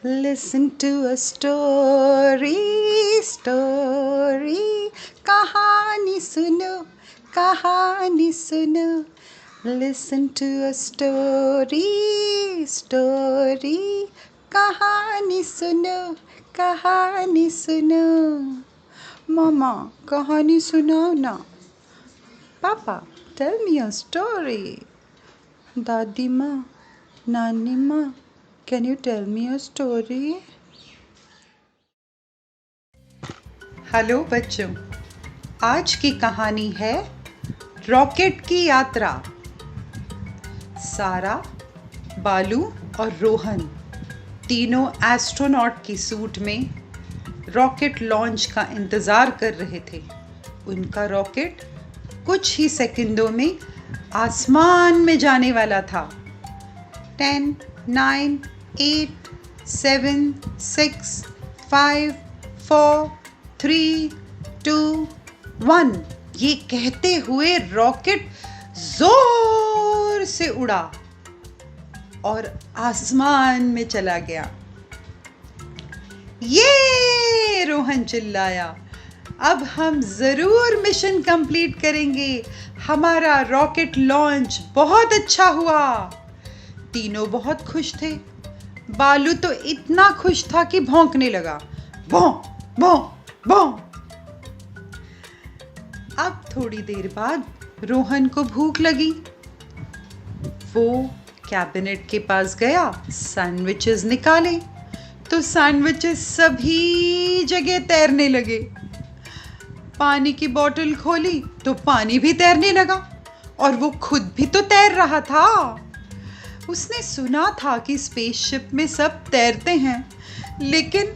Listen to a story. कहानी सुनो, कहानी सुनो. Listen to a story. कहानी सुनो, कहानी सुनो. Mama, कहानी सुनाओ ना. Papa, tell me a story. दादी माँ, नानी माँ, can you tell me a story? Hello बच्चों, आज की कहानी है रॉकेट की यात्रा. सारा, बालू और रोहन तीनों एस्ट्रोनॉट की सूट में रॉकेट लॉन्च का इंतज़ार कर रहे थे. उनका रॉकेट कुछ ही सेकंडों में आसमान में जाने वाला था. 10, 9, 8, 7, 6, 5, 4, 3, 2, 1 ये कहते हुए रॉकेट जोर से उड़ा और आसमान में चला गया. ये रोहन चिल्लाया, अब हम ज़रूर मिशन कंप्लीट करेंगे. हमारा रॉकेट लॉन्च बहुत अच्छा हुआ. तीनों बहुत खुश थे. बालू तो इतना खुश था कि भौंकने लगा. भौं भौं भौं. अब थोड़ी देर बाद रोहन को भूख लगी. वो कैबिनेट के पास गया, सैंडविचेस निकाले तो सैंडविचेस सभी जगह तैरने लगे. पानी की बोतल खोली तो पानी भी तैरने लगा और वो खुद भी तो तैर रहा था. उसने सुना था कि स्पेसशिप में सब तैरते हैं, लेकिन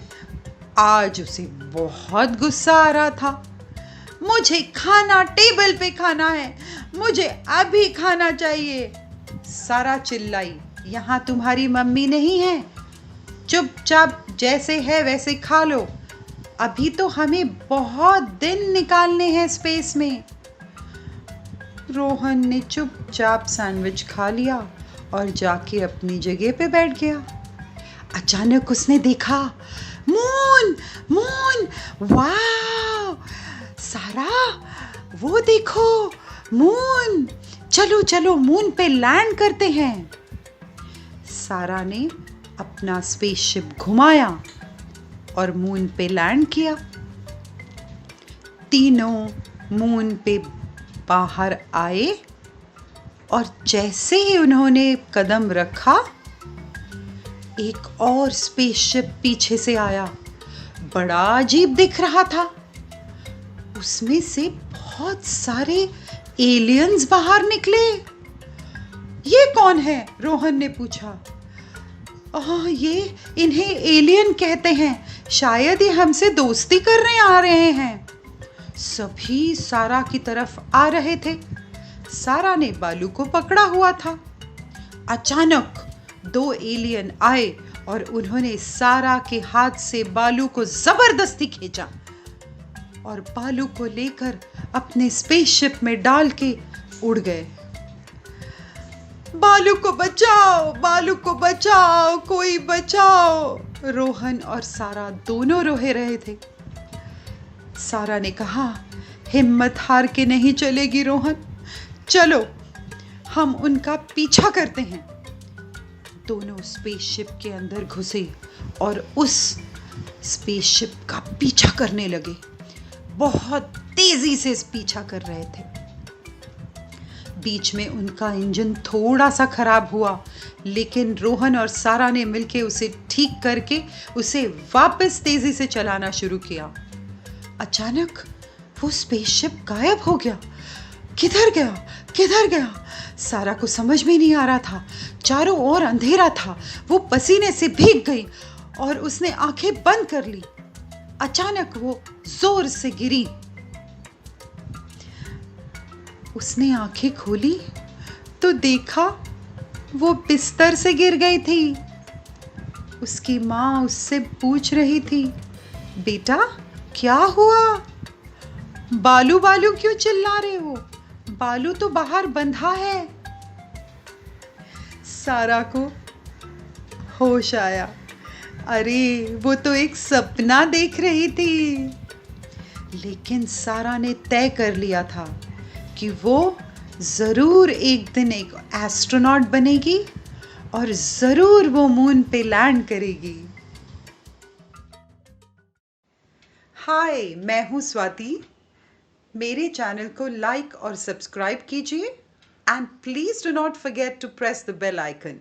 आज उसे बहुत गुस्सा आ रहा था. मुझे खाना टेबल पे खाना है, मुझे अभी खाना चाहिए. सारा चिल्लाई, यहाँ तुम्हारी मम्मी नहीं है, चुपचाप जैसे है वैसे खा लो. अभी तो हमें बहुत दिन निकालने हैं स्पेस में. रोहन ने चुपचाप सैंडविच खा लिया और जाके अपनी जगह पे बैठ गया. अचानक उसने देखा, मून मून. वाह सारा, वो देखो मून. चलो चलो मून पे लैंड करते हैं. सारा ने अपना स्पेसशिप घुमाया और मून पे लैंड किया. तीनों मून पे बाहर आए और जैसे ही उन्होंने कदम रखा, एक और स्पेसशिप पीछे से आया. बड़ा अजीब दिख रहा था. उसमें से बहुत सारे एलियंस बाहर निकले. ये कौन है? रोहन ने पूछा. ये इन्हें एलियन कहते हैं. शायद ये हमसे दोस्ती करने आ रहे हैं. सभी सारा की तरफ आ रहे थे. सारा ने बालू को पकड़ा हुआ था. अचानक 2 एलियन आए और उन्होंने सारा के हाथ से बालू को जबरदस्ती खींचा और बालू को लेकर अपने स्पेसशिप में डाल के उड़ गए. बालू को बचाओ, बालू को बचाओ, कोई बचाओ. रोहन और सारा दोनों रोए रहे थे. सारा ने कहा, हिम्मत हार के नहीं चलेगी रोहन, चलो हम उनका पीछा करते हैं. दोनों स्पेसशिप के अंदर घुसे और उस स्पेसशिप का पीछा करने लगे. बहुत तेजी से पीछा कर रहे थे. बीच में उनका इंजन थोड़ा सा खराब हुआ, लेकिन रोहन और सारा ने मिलकर उसे ठीक करके उसे वापस तेजी से चलाना शुरू किया. अचानक वो स्पेसशिप गायब हो गया. किधर गया, किधर गया? सारा को समझ में नहीं आ रहा था. चारों ओर अंधेरा था. वो पसीने से भीग गई और उसने आंखें बंद कर ली. अचानक वो जोर से गिरी. उसने आंखें खोली तो देखा वो बिस्तर से गिर गई थी. उसकी माँ उससे पूछ रही थी, बेटा क्या हुआ? बालू बालू क्यों चिल्ला रहे हो? बालू तो बाहर बंधा है. सारा को होश आया. अरे वो तो एक सपना देख रही थी। लेकिन सारा ने तय कर लिया था कि वो ज़रूर एक दिन एक एस्ट्रोनॉट बनेगी और ज़रूर वो मून पे लैंड करेगी। हाय, मैं हूँ स्वाति। मेरे चैनल को लाइक और सब्सक्राइब कीजिए and please do not forget to press the bell icon.